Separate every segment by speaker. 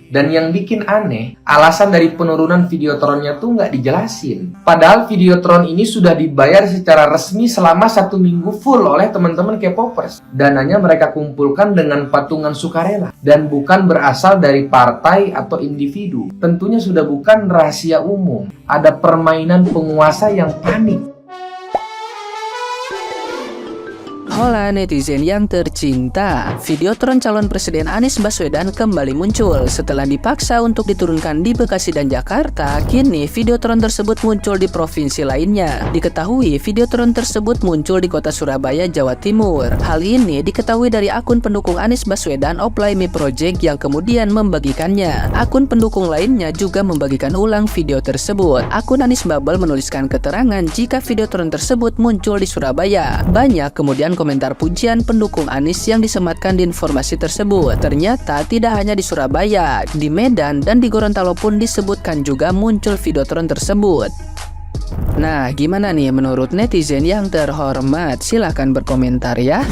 Speaker 1: Dan yang bikin aneh, alasan dari penurunan Videotronnya tuh nggak dijelasin. Padahal Videotron ini sudah dibayar secara resmi selama 1 minggu full oleh teman-teman K-popers. Dananya mereka kumpulkan dengan patungan sukarela dan bukan berasal dari partai atau individu. Tentunya sudah bukan rahasia umum. Ada permainan penguasa yang panik.
Speaker 2: Hola netizen yang tercinta, Videotron calon Presiden Anies Baswedan kembali muncul. Setelah dipaksa untuk diturunkan di Bekasi dan Jakarta, kini Videotron tersebut muncul di provinsi lainnya. Diketahui Videotron tersebut muncul di kota Surabaya, Jawa Timur. Hal ini diketahui dari akun pendukung Anies Baswedan Oplaimi Project yang kemudian membagikannya. Akun pendukung lainnya juga membagikan ulang video tersebut. Akun Anies Bubble menuliskan keterangan jika Videotron tersebut muncul di Surabaya. Banyak kemudian komentar pujian pendukung Anies yang disematkan di informasi tersebut. Ternyata tidak hanya di Surabaya, di Medan dan di Gorontalo pun disebutkan juga muncul Videotron tersebut. Nah, gimana nih menurut netizen yang terhormat? Silahkan berkomentar ya.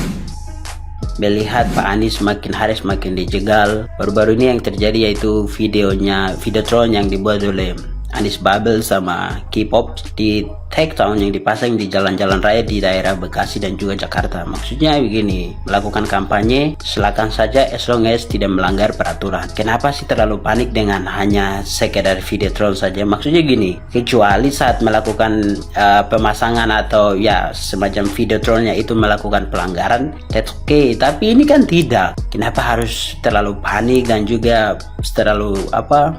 Speaker 3: Melihat Pak Anies makin hari semakin dijegal. Baru-baru ini yang terjadi yaitu Videotron yang dibuat oleh Anies Bubble sama K-pop di takedown yang dipasang di jalan-jalan raya di daerah Bekasi dan juga Jakarta. Maksudnya begini, melakukan kampanye silakan saja as long as tidak melanggar peraturan. Kenapa sih terlalu panik dengan hanya sekedar Videotron saja? Maksudnya gini, kecuali saat melakukan pemasangan atau ya semacam Videotronnya itu melakukan pelanggaran, that's okay. Tapi ini kan tidak. Kenapa harus terlalu panik dan juga terlalu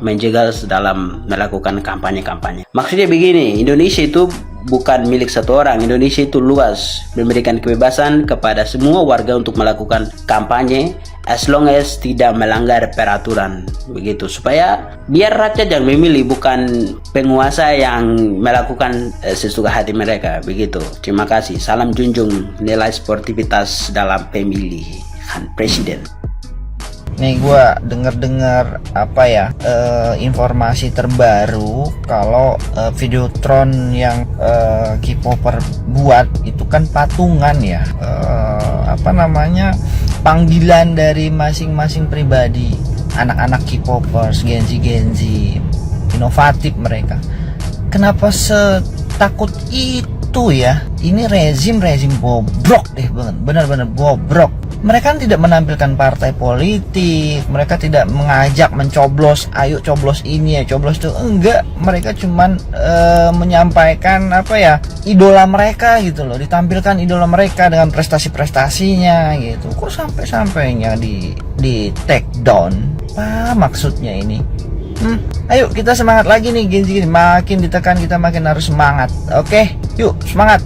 Speaker 3: menjegal dalam melakukan kampanye-kampanye? Maksudnya begini, Indonesia itu bukan milik satu orang. Indonesia itu luas, memberikan kebebasan kepada semua warga untuk melakukan kampanye as long as tidak melanggar peraturan, begitu, supaya biar rakyat yang memilih, bukan penguasa yang melakukan sesuka hati mereka, begitu. Terima kasih. Salam junjung nilai sportivitas dalam pemilihan presiden.
Speaker 4: Nih gue denger informasi terbaru kalau Videotron yang K-popper buat itu kan patungan ya, panggilan dari masing-masing pribadi, anak-anak K-popers, Genzi, inovatif mereka. Kenapa setakut itu ya? Ini rezim bobrok deh, benar-benar bobrok. Mereka kan tidak menampilkan partai politik, mereka tidak mengajak mencoblos, ayo coblos ini ya, coblos itu, enggak. Mereka cuman menyampaikan idola mereka gitu loh, ditampilkan idola mereka dengan prestasi-prestasinya gitu. Kok sampai-sampainya di take down? Apa maksudnya ini? Ayo kita semangat lagi nih Genzi, makin ditekan kita makin harus semangat. Oke, yuk semangat.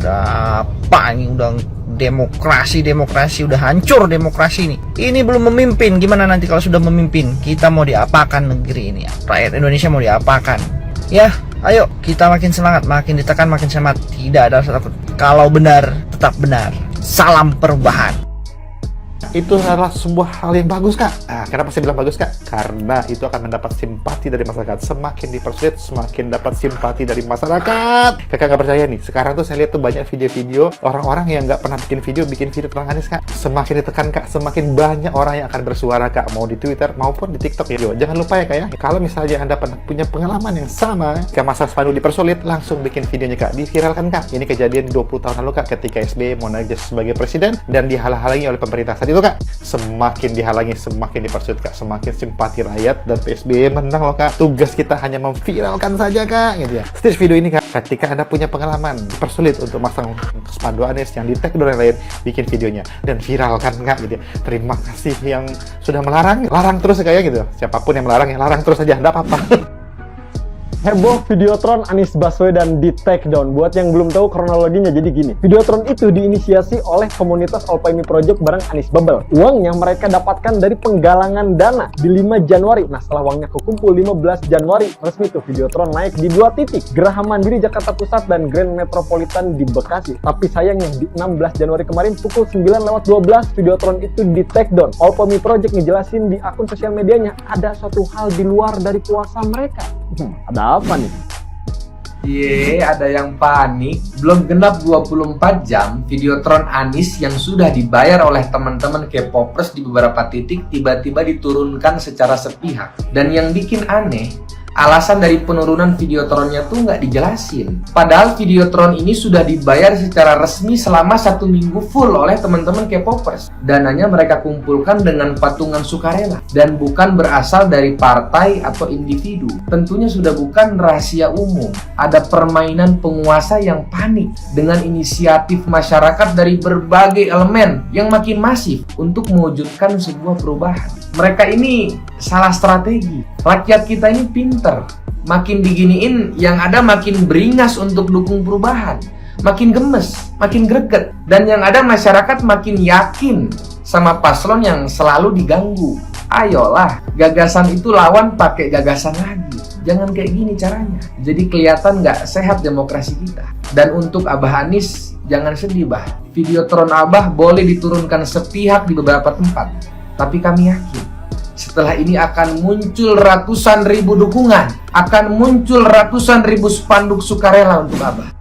Speaker 4: Apa ini udah demokrasi udah hancur demokrasi nih. Ini belum memimpin, gimana nanti kalau sudah memimpin? Kita mau diapakan negeri ini? Rakyat Indonesia mau diapakan? Ya, ayo kita makin semangat, makin ditekan makin semangat. Tidak ada rasa takut. Kalau benar tetap benar. Salam perubahan.
Speaker 5: Itu adalah sebuah hal yang bagus, Kak. Nah, kenapa saya bilang bagus, Kak? Karena itu akan mendapat simpati dari masyarakat. Semakin dipersulit, semakin dapat simpati dari masyarakat. Kakak nggak percaya nih, sekarang tuh saya lihat tuh banyak video-video orang-orang yang nggak pernah bikin video tentang Anies, Kak. Semakin ditekan, Kak, semakin banyak orang yang akan bersuara, Kak. Mau di Twitter maupun di TikTok ya. Jangan lupa ya, Kak ya. Kalau misalnya Anda punya pengalaman yang sama, ke masa Spanduk dipersulit, langsung bikin videonya, Kak. Diviralkan, Kak. Ini kejadian 20 tahun lalu, Kak, ketika SBY mau naik sebagai presiden dan dihalang-halangi oleh pemerintah saat itu, Kak. Semakin dihalangi, semakin dipersulit, Kak. Semakin simpati rakyat dan PSBY menang loh, Kak. Tugas kita hanya memviralkan saja, Kak, gitu ya. Setelah video ini, Kak, ketika Anda punya pengalaman dipersulit untuk masang spanduk Anies yang di-tag dan lain-lain, bikin videonya dan viralkan, Kak, gitu ya. Terima kasih yang sudah melarang, larang terus kayak gitu. Siapapun yang melarang, ya larang terus aja, enggak apa-apa.
Speaker 6: Heboh Videotron Anies Baswedan di takedown. Buat yang belum tahu kronologinya, jadi gini. Videotron itu diinisiasi oleh komunitas Oplaimi Project bareng Anies Bubble. Uang yang mereka dapatkan dari penggalangan dana di 5 Januari. Nah, setelah uangnya kekumpul 15 Januari, resmi tuh Videotron naik di 2 titik. Geraha Mandiri Jakarta Pusat dan Grand Metropolitan di Bekasi. Tapi sayangnya di 16 Januari kemarin pukul 9:12 Videotron itu di takedown. Oplaimi Project ngejelasin di akun sosial medianya ada suatu hal di luar dari kuasa mereka. Ada apa nih?
Speaker 1: Ada yang panik. Belum genap 24 jam, Videotron Anies yang sudah dibayar oleh teman-teman K-popers di beberapa titik tiba-tiba diturunkan secara sepihak. Dan yang bikin aneh, alasan dari penurunan Videotronnya tuh nggak dijelasin. Padahal Videotron ini sudah dibayar secara resmi selama 1 minggu full oleh teman-teman K-popers. Dananya mereka kumpulkan dengan patungan sukarela dan bukan berasal dari partai atau individu. Tentunya sudah bukan rahasia umum. Ada permainan penguasa yang panik dengan inisiatif masyarakat dari berbagai elemen yang makin masif untuk mewujudkan sebuah perubahan. Mereka ini salah strategi. Rakyat kita ini pinter. Makin diginiin, yang ada makin beringas untuk dukung perubahan. Makin gemes, makin greget. Dan yang ada masyarakat makin yakin sama paslon yang selalu diganggu. Ayolah, gagasan itu lawan pakai gagasan lagi. Jangan kayak gini caranya. Jadi kelihatan nggak sehat demokrasi kita. Dan untuk Abah Anies, jangan sedih, Bah. Videotron Abah boleh diturunkan sepihak di beberapa tempat. Tapi kami yakin, setelah ini akan muncul ratusan ribu dukungan, akan muncul ratusan ribu spanduk sukarela untuk Abah.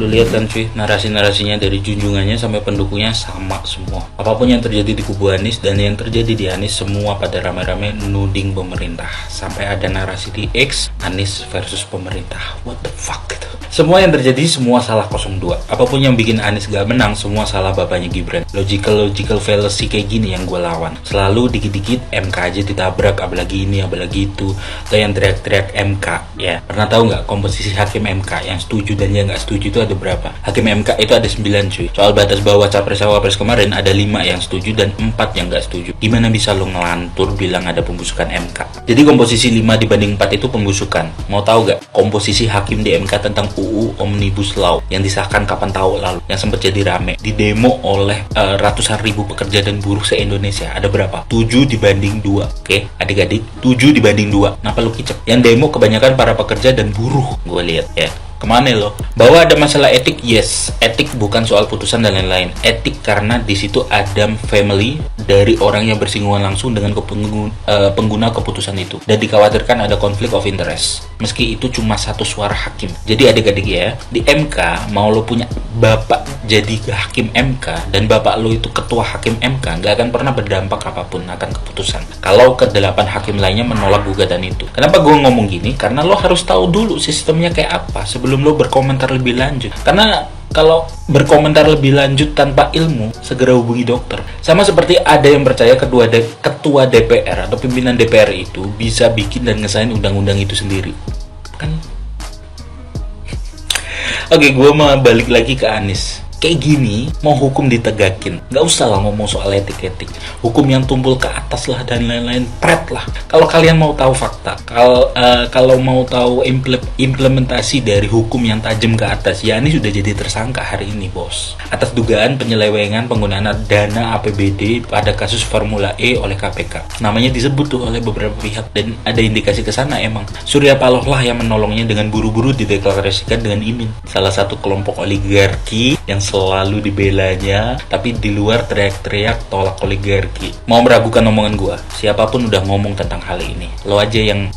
Speaker 7: Lu lihat kan cuy, narasi-narasinya dari junjungannya sampai pendukungnya sama semua. Apapun yang terjadi di kubu Anies dan yang terjadi di Anies, semua pada rame-rame nuding pemerintah. Sampai ada narasi di X, Anies versus pemerintah. What the fuck gitu. Semua yang terjadi, semua salah 02. Apapun yang bikin Anies gak menang, semua salah bapaknya Gibran. Logical fallacy kayak gini yang gue lawan. Selalu dikit-dikit MK aja ditabrak, apalagi ini, apalagi itu. Atau yang teriak-teriak MK, ya. Pernah tahu nggak komposisi hakim MK yang setuju dan yang nggak setuju itu ada berapa? Hakim MK itu ada 9 cuy. Soal batas bawah capres-cawapres kemarin ada 5 yang setuju dan 4 yang nggak setuju. Gimana bisa lo ngelantur bilang ada pembusukan MK? Jadi komposisi 5 dibanding 4 itu pembusukan. Mau tahu nggak komposisi hakim di MK tentang UU Omnibus Law yang disahkan kapan tahu lalu, yang sempat jadi rame, di demo oleh ratusan ribu pekerja dan buruh se-Indonesia, ada berapa? 7 dibanding 2. Oke, adik-adik, 7 dibanding 2. Kenapa lu kicep? Yang demo kebanyakan para pekerja dan buruh, gue lihat ya. Kemana lo? Bahwa ada masalah etik, yes. Etik bukan soal putusan dan lain-lain. Etik karena di situ ada family dari orang yang bersinggungan langsung dengan pengguna keputusan itu, dan dikhawatirkan ada konflik of interest. Meski itu cuma satu suara hakim. Jadi adik-adik ya, di MK mau lo punya bapak jadi hakim MK dan bapak lo itu ketua hakim MK, nggak akan pernah berdampak apapun akan keputusan kalau ke-8 hakim lainnya menolak gugatan itu. Kenapa gue ngomong gini? Karena lo harus tahu dulu sistemnya kayak apa sebelum lo berkomentar lebih lanjut. Karena kalau berkomentar lebih lanjut tanpa ilmu, segera hubungi dokter. Sama seperti ada yang percaya ketua DPR atau pimpinan DPR itu bisa bikin dan ngesain undang-undang itu sendiri. Kan? Oke, gue mau balik lagi ke Anies. Kayak gini, mau hukum ditegakin, nggak usah lah ngomong soal etik-etik. Hukum yang tumpul ke atas lah dan lain-lain, pret lah. Kalau kalian mau tahu fakta, kalau mau tahu implementasi dari hukum yang tajam ke atas, ya ini sudah jadi tersangka hari ini, bos. Atas dugaan penyelewengan penggunaan dana APBD pada kasus Formula E oleh KPK. Namanya disebut tuh oleh beberapa pihak dan ada indikasi ke sana emang. Surya Paloh lah yang menolongnya dengan buru-buru dideklarasikan dengan IMIN. Salah satu kelompok oligarki yang selalu dibelanya, tapi di luar teriak-teriak tolak oligarki. Mau meragukan omongan gua? Siapapun udah ngomong tentang hal ini. Lo aja yang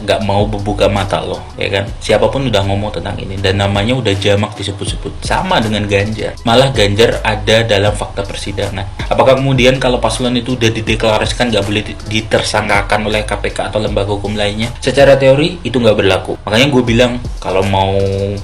Speaker 7: gak mau membuka mata lo, ya kan? Siapapun udah ngomong tentang ini dan namanya udah jamak disebut-sebut. Sama dengan Ganjar. Malah Ganjar ada dalam fakta persidangan. Apakah kemudian kalau paslon itu udah dideklarasikan gak boleh ditersangkakan oleh KPK atau lembaga hukum lainnya? Secara teori itu gak berlaku. Makanya gue bilang kalau mau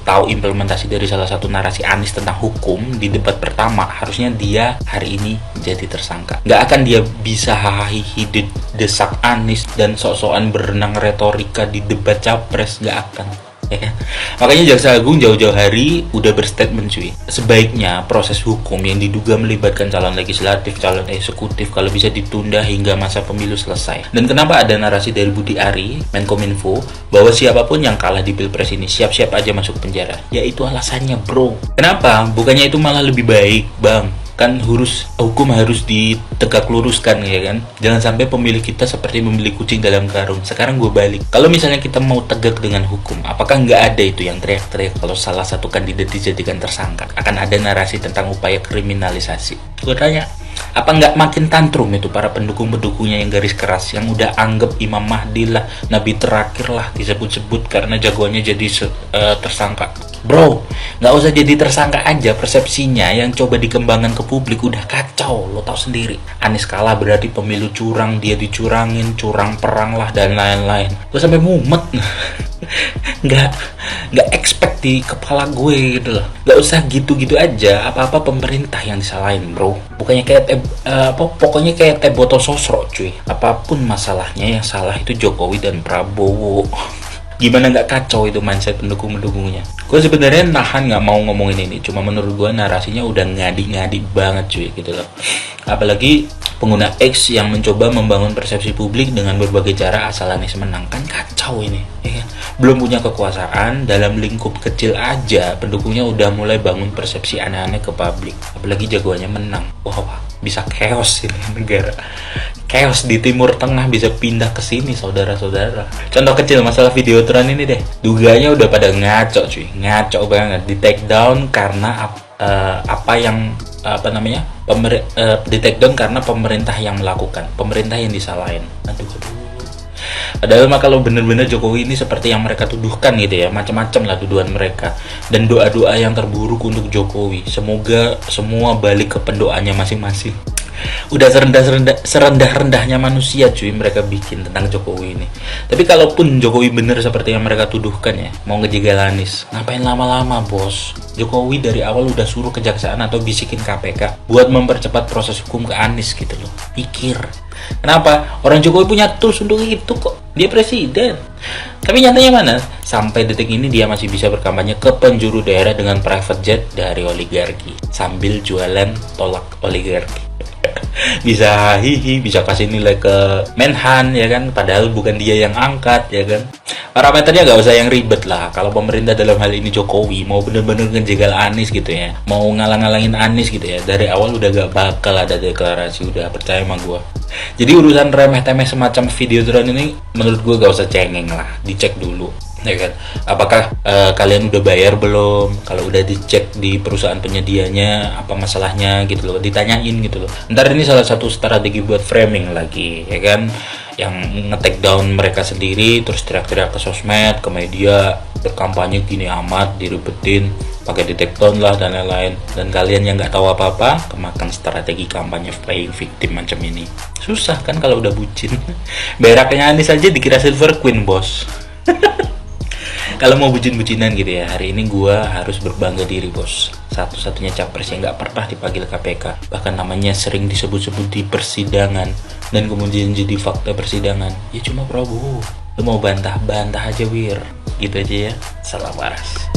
Speaker 7: tahu implementasi dari salah satu narasi Anies tentang hukum di debat pertama, harusnya dia hari ini jadi tersangka. Gak akan dia bisa hahihi desak Anies dan sok-sokan berenang retorika di debat capres, gak akan. Ya. Makanya Jaksa Agung jauh-jauh hari udah berstatement cuy, sebaiknya proses hukum yang diduga melibatkan calon legislatif, calon eksekutif kalau bisa ditunda hingga masa pemilu selesai. Dan kenapa ada narasi dari Budi Ari, Menkominfo, bahwa siapapun yang kalah di Pilpres ini siap-siap aja masuk penjara? Ya itu alasannya bro. Kenapa? Bukannya itu malah lebih baik bang? Kan hukum harus ditegak luruskan, ya kan? Jangan sampai pemilih kita seperti memilih kucing dalam karung. Sekarang gue balik, kalau misalnya kita mau tegak dengan hukum, apakah nggak ada itu yang teriak-teriak kalau salah satu kandidat dijadikan tersangka? Akan ada narasi tentang upaya kriminalisasi. Gue tanya, Apa nggak makin tantrum itu para pendukung-pendukungnya yang garis keras, yang udah anggap Imam Mahdi lah, Nabi terakhir lah disebut-sebut karena jagoannya jadi tersangka. Bro, nggak usah jadi tersangka aja, persepsinya yang coba dikembangkan ke publik udah kacau, lo tau sendiri. Anies kalah berarti pemilu curang, dia dicurangin, curang perang lah dan lain-lain. Gue sampai mumet. nggak expect di kepala gue gitu loh. Nggak usah gitu-gitu aja, apa-apa pemerintah yang disalahin, bro. Bukannya kayak pokoknya kayak teh botol sosro, cuy. Apapun masalahnya yang salah itu Jokowi dan Prabowo. Gimana nggak kacau itu mindset pendukung-pendukungnya. Gue sebenarnya nahan nggak mau ngomongin ini, cuma menurut gue narasinya udah ngadi-ngadi banget, cuy, gitu loh. Apalagi pengguna X yang mencoba membangun persepsi publik dengan berbagai cara asal Anies menang, kan kacau ini, ya kan? Belum punya kekuasaan, dalam lingkup kecil aja pendukungnya udah mulai bangun persepsi aneh-aneh ke publik, apalagi jagoannya menang. Wah, bisa chaos ini negara. Chaos di Timur Tengah bisa pindah ke sini, saudara-saudara. Contoh kecil masalah Videotron ini deh. Duganya udah pada ngaco, cuy. Ngaco banget. Di take down karena di take down karena pemerintah yang melakukan, pemerintah yang disalahin. Aduh. Padahal mah kalau bener-bener Jokowi ini seperti yang mereka tuduhkan gitu ya, macam-macam lah tuduhan mereka. Dan doa-doa yang terburuk untuk Jokowi, semoga semua balik ke pendoanya masing-masing. Udah serendah-rendahnya manusia, cuy, mereka bikin tentang Jokowi ini. Tapi kalaupun Jokowi bener seperti yang mereka tuduhkan ya, mau ngejegal Anies, ngapain lama-lama, bos? Jokowi dari awal udah suruh kejaksaan atau bisikin KPK buat mempercepat proses hukum ke Anies gitu loh. Pikir, kenapa? Orang Jokowi punya tools untuk itu kok. Dia presiden. Tapi nyatanya mana? Sampai detik ini dia masih bisa berkampanye ke penjuru daerah dengan private jet dari oligarki sambil jualan tolak oligarki. Bisa hihi, bisa kasih nilai ke Menhan ya kan, padahal bukan dia yang angkat ya kan. Parameternya gak usah yang ribet lah. Kalau pemerintah dalam hal ini Jokowi mau bener-bener ngejegal Anies gitu ya, mau ngalang-ngalangin Anies gitu ya, dari awal udah gak bakal ada deklarasi, udah percaya sama gue. Jadi urusan remeh-temeh semacam Videotron ini menurut gue gak usah cengeng lah, dicek dulu ya kan. Apakah kalian udah bayar belum? Kalau udah dicek di perusahaan penyedianya apa masalahnya gitu loh, ditanyain gitu loh. Ntar ini salah satu strategi buat framing lagi ya kan, yang nge-take down mereka sendiri terus teriak-teriak ke sosmed, ke media, berkampanye gini amat, diribetin, pakai di-take down lah dan lain-lain. Dan kalian yang nggak tahu apa-apa kemakan strategi kampanye playing victim macam ini. Susah kan kalau udah bucin. Beraknya Anies aja dikira Silver Queen, bos. Kalau mau bucin-bucinan gitu ya, hari ini gua harus berbangga diri, bos. Satu-satunya capres yang nggak pernah dipanggil KPK, bahkan namanya sering disebut-sebut di persidangan dan kemudian jadi fakta persidangan, ya cuma Prabowo. Lu mau bantah-bantah aja, Wir. Gitu aja ya. Salam waras.